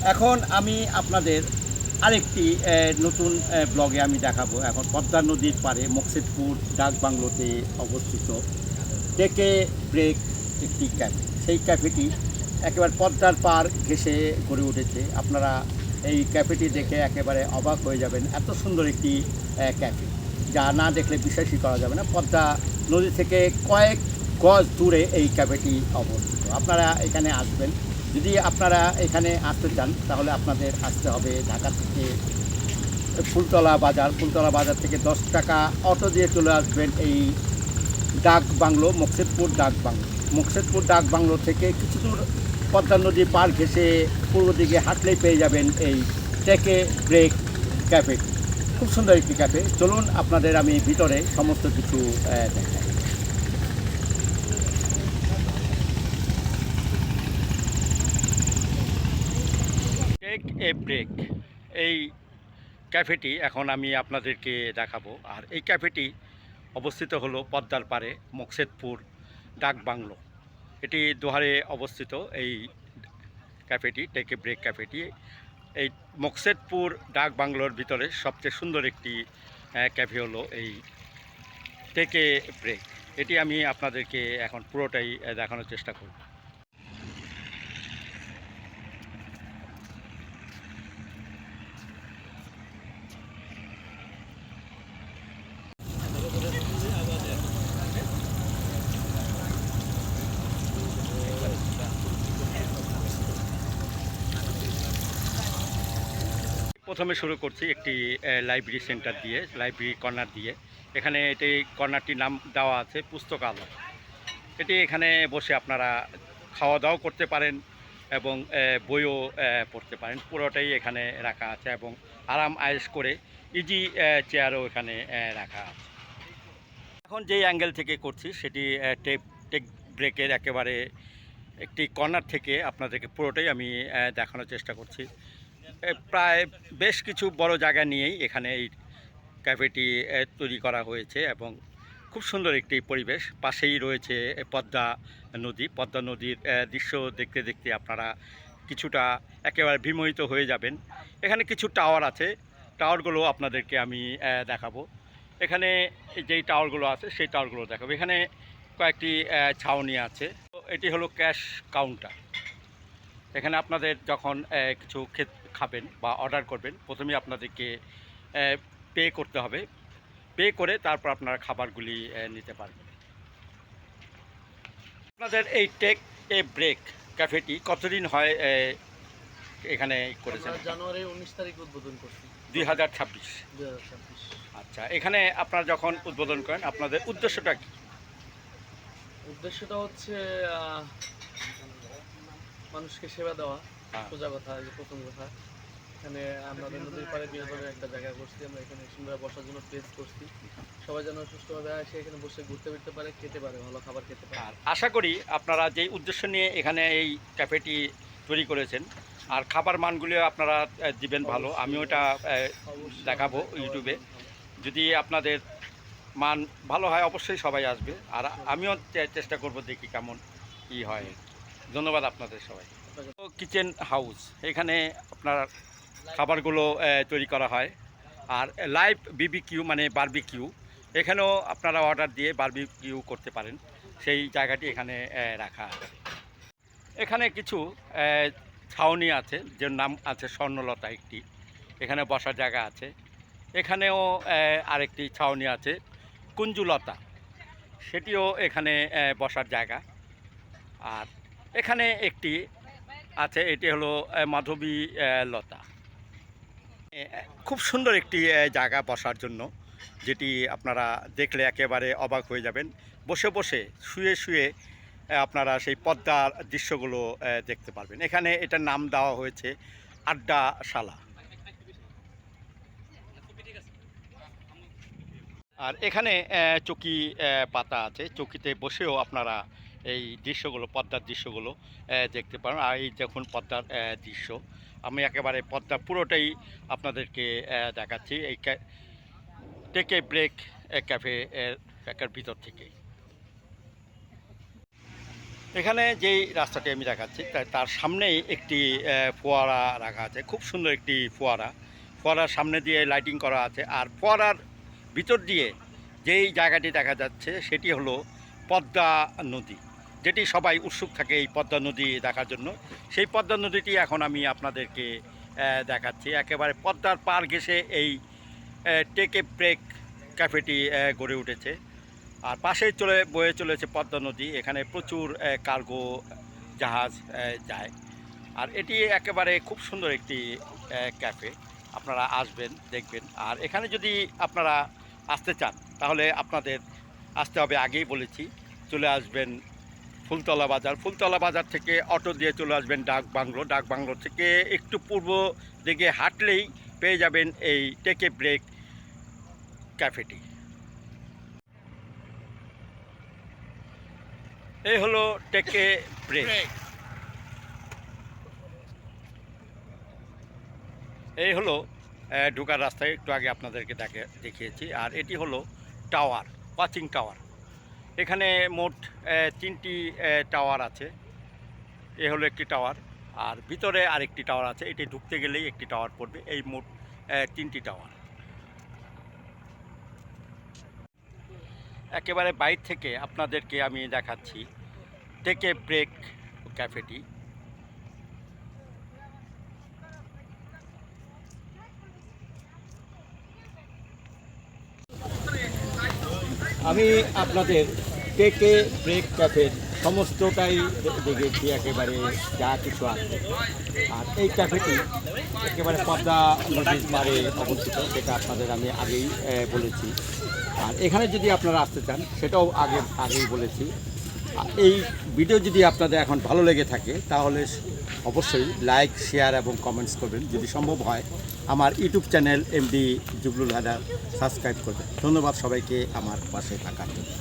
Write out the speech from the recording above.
এখন আমি আপনাদের আরেকটি নতুন ব্লগে আমি দেখাবো। এখন পদ্মা নদীর পাড়ে মকসেদপুর ডাক বাংলোতে অবস্থিত টেকে ব্রেক একটি ক্যাফে। সেই ক্যাফেটি একেবারে পদ্মার পাড় ঘেঁষে গড়ে উঠেছে। আপনারা এই ক্যাফেটি দেখে একেবারে অবাক হয়ে যাবেন। এত সুন্দর একটি ক্যাফে, যা না দেখলে বিশ্বাসই করা যাবে না। পদ্মা নদী থেকে কয়েক গজ দূরে এই ক্যাফেটি অবস্থিত। আপনারা এখানে আসবেন। যদি আপনারা এখানে আসতে চান তাহলে আপনাদের আসতে হবে ঢাকা থেকে ফুলতলা বাজার থেকে 10 টাকা অটো দিয়ে চলে আসবেন এই ডাক বাংলো, মকসেদপুর ডাক বাংলো থেকে কিছু দূর পদ্মা নদী পার ঘেঁষে পূর্ব দিকে হাঁটলেই পেয়ে যাবেন এই টেকে ব্রেক ক্যাফে। খুব সুন্দর একটি ক্যাফে। চলুন আপনাদের আমি ভিতরে সমস্ত কিছু দেখাই। টেক এ ব্রেক এই ক্যাফেটি এখন আমি আপনাদেরকে দেখাবো। আর এই ক্যাফেটি অবস্থিত হলো পদ্মার পাড়ে মকসেদপুর ডাক বাংলো। এটি দোহারে অবস্থিত। এই ক্যাফেটি টেকে ব্রেক ক্যাফেটি এই মকসেদপুর ডাক বাংলোর ভিতরে সবচেয়ে সুন্দর একটি ক্যাফে হলো এই টেকে ব্রেক। এটি আমি আপনাদেরকে এখন পুরোটাই দেখানোর চেষ্টা করব। প্রথমে শুরু করছি একটি লাইব্রেরি সেন্টার দিয়ে, লাইব্রেরি কর্নার দিয়ে। এখানে এটি কর্নারটির নাম দেওয়া আছে পুস্তকালয়। এটি এখানে বসে আপনারা খাওয়া দাওয়া করতে পারেন এবং বইও পড়তে পারেন। পুরোটাই এখানে রাখা আছে এবং আরাম আয়েশ করে ইজি চেয়ারও এখানে রাখা আছে। এখন যেই অ্যাঙ্গেল থেকে করছি সেটি টেক ব্রেকের একেবারে একটি কর্নার থেকে আপনাদেরকে পুরোটাই আমি দেখানোর চেষ্টা করছি। প্রায় বেশ কিছু বড় জায়গা নিয়েই এখানে এই ক্যাফেটি তৈরি করা হয়েছে এবং খুব সুন্দর একটি পরিবেশ। পাশেই রয়েছে পদ্মা নদীর দৃশ্য দেখতে দেখতে আপনারা কিছুটা একেবারে বিমোহিত হয়ে যাবেন। এখানে কিছু টাওয়ার আছে, টাওয়ারগুলো আপনাদেরকে আমি দেখাবো। এখানে যেই টাওয়ারগুলো আছে সেই টাওয়ারগুলো দেখাবো। এখানে কয়েকটি ছাউনি আছে। তো এটি হলো ক্যাশ কাউন্টার। এখানে আপনাদের যখন কিছু খাবেন বা অর্ডার করবেন, প্রথমেই আপনাদেরকে পে করতে হবে। পে করে তারপর আপনারা খাবারগুলি নিতে পারবেন। আপনাদের এই টেক এ ব্রেক ক্যাফেটি কতদিন হয় এখানে করেছেন? জানুয়ারি 19 তারিখ উদ্বোধন করছি। 2026। 2026। আচ্ছা, এখানে আপনারা যখন উদ্বোধন করেন আপনাদের উদ্দেশ্যটা কি? উদ্দেশ্যটা হচ্ছে মানুষকে সেবা দেওয়া, হ্যাঁ। সোজা কথা, এই যে প্রথম কথা। এখানে আমাদের নদীর পাড়ে বিনোদনের একটা জায়গা করছি আমরা। এখানে সুন্দর বসার জন্য প্লেস করছি। সবাই যেন সুষ্ঠুভাবে আসে, এখানে বসে ঘুরতে ফিরতে পারে, খেতে পারে, ভালো খাবার খেতে পারে। আর আশা করি আপনারা যেই উদ্দেশ্য নিয়ে এখানে এই ক্যাফেটি তৈরি করেছেন আর খাবার মানগুলিও আপনারা দিবেন ভালো। আমি ওটা অবশ্যই দেখাবো আমাদের খাবার ইউটিউবে। মান ভালো। যদি আপনাদের মান ভালো হয় অবশ্যই সবাই আসবে। আর আমিও চেষ্টা করব দেখি কেমন কী হয়। ধন্যবাদ আপনাদের সবাই। কিচেন হাউস, এখানে আপনার খাবারগুলো তৈরি করা হয়। আর লাইভ বিবিকিউ মানে বারবিকিউ, এখানেও আপনারা অর্ডার দিয়ে বারবিকিউ করতে পারেন। সেই জায়গাটি এখানে রাখা আছে। এখানে কিছু ছাউনি আছে, যার নাম আছে স্বর্ণলতা একটি। এখানে বসার জায়গা আছে। এখানেও আরেকটি ছাউনি আছে কুঞ্জুলতা, সেটিও এখানে বসার জায়গা। আর এখানে একটি আছে, এটি হলো মাধবী লতা। খুব সুন্দর একটি জায়গা বসার জন্য, যেটি আপনারা দেখলে একেবারে অবাক হয়ে যাবেন। বসে বসে শুয়ে শুয়ে আপনারা সেই পদ্মার দৃশ্যগুলো দেখতে পারবেন। এখানে এটার নাম দেওয়া হয়েছে আড্ডাশালা। আর এখানে চৌকি পাতা আছে, চৌকিতে বসেও আপনারা এই দৃশ্যগুলো, পদ্মার দৃশ্যগুলো দেখতে পারেন। আর এই দেখুন পদ্মার দৃশ্য। আমি একেবারে পদ্মা পুরোটাই আপনাদেরকে দেখাচ্ছি এই টেকে ব্রেক ক্যাফে এর ভিতর থেকে। এখানে যেই রাস্তাটি আমি দেখাচ্ছি তার সামনেই একটি ফোয়ারা রাখা আছে, খুব সুন্দর একটি ফোয়ারার সামনে দিয়ে লাইটিং করা আছে। আর ফোয়ারার ভিতর দিয়ে যেই জায়গাটি দেখা যাচ্ছে সেটি হলো পদ্মা নদী, যেটি সবাই উৎসুক থাকে এই পদ্মা নদী দেখার জন্য। সেই পদ্মা নদীটি এখন আমি আপনাদেরকে দেখাচ্ছি। একেবারে পদ্মার পার ঘেঁষে এই টেক এ ব্রেক ক্যাফেটি গড়ে উঠেছে। আর পাশেই বয়ে চলেছে পদ্মা নদী, এখানে প্রচুর কার্গো জাহাজ যায়। আর এটি একেবারে খুব সুন্দর একটি ক্যাফে, আপনারা আসবেন দেখবেন। আর এখানে যদি আপনারা আসতে চান তাহলে আপনাদের আসতে হবে, আগেই বলেছি, চলে আসবেন ফুলতলা বাজার থেকে অটো দিয়ে চলে আসবেন ডাক বাংলো থেকে একটু পূর্ব দিকে হাঁটলেই পেয়ে যাবেন এই টেক এ ব্রেক ক্যাফেটি। এই হলো টেক এ ব্রেক। এই হলো ঢোকার রাস্তায়, একটু আগে আপনাদেরকে দেখিয়েছি। আর এটি হলো টাওয়ার, ওয়াচিং টাওয়ার। এখানে মোট 3টি টাওয়ার আছে। এ হলো একটি টাওয়ার, আর ভিতরে আরেকটি টাওয়ার আছে। এটি ঢুকতে গেলেই একটি টাওয়ার পড়বে। এই মোট 3টি টাওয়ার। একেবারে বাইরে থেকে আপনাদেরকে আমি দেখাচ্ছি টেক এ ব্রেক ক্যাফেটি। আমি আপনাদের টেক এ ব্রেক ক্যাফের সমস্তটাই দেখেছি, একেবারে যা কিছু আছে। আর এই ক্যাফেটি একেবারে পদ্মা নদীর পাড়ে অবস্থিত, সেটা আপনাদের আমি আগেই বলেছি। আর এখানে যদি আপনারা আসতে চান সেটাও আগেই বলেছি। এই ভিডিও যদি আপনাদের এখন ভালো লেগে থাকে তাহলে অবশ্যই লাইক, শেয়ার এবং কমেন্টস করবেন। যদি সম্ভব হয় আমার YouTube channel MD Zaglul Haider subscribe করবেন। ধন্যবাদ সবাইকে আমার পাশে থাকার জন্য।